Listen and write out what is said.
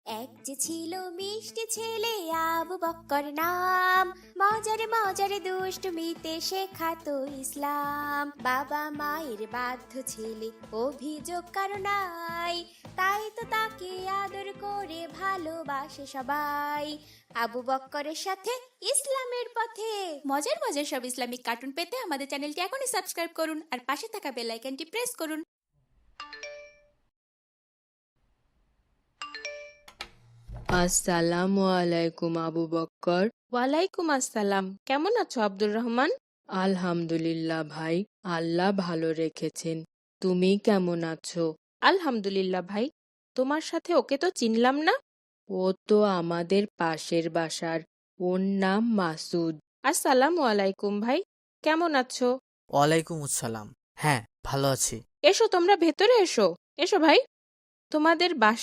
এক যে ছিল মিষ্টি ছেলে আবু বক্কর নাম, মজারে মজারে দুষ্টুমিতে শেখাতো ইসলাম। বাবা মায়ের বাধ্য ছেলে, অভিযোগ কারো নাই, তাই তো তাকে আদর করে ভালোবাসে সবাই। আবু বক্করের সাথে ইসলামের পথে মজার মজার সব ইসলামিক কার্টুন পেতে আমাদের চ্যানেলটি এখনই সাবস্ক্রাইব করুন আর পাশে থাকা বেল আইকনটি প্রেস করুন। আসসালামু আলাইকুম আবু বক্কর। ওয়ালাইকুম আসসালাম। কেমন আছো আব্দুর রহমান? আলহামদুলিল্লাহ ভাই, আল্লাহ ভালো রেখেছেন। তুমি কেমন আছো? আলহামদুলিল্লাহ ভাই। তোমার সাথে ওকে তো চিনলাম না। ও তো আমাদের পাশের বাসার। ওর নাম মাসুদ। আসসালামু আলাইকুম ভাই, কেমন আছো? ওয়ালাইকুম আসসালাম। হ্যাঁ, ভালো আছি। এসো তোমরা ভেতরে এসো। এসো ভাই। তোমাদের বাসায়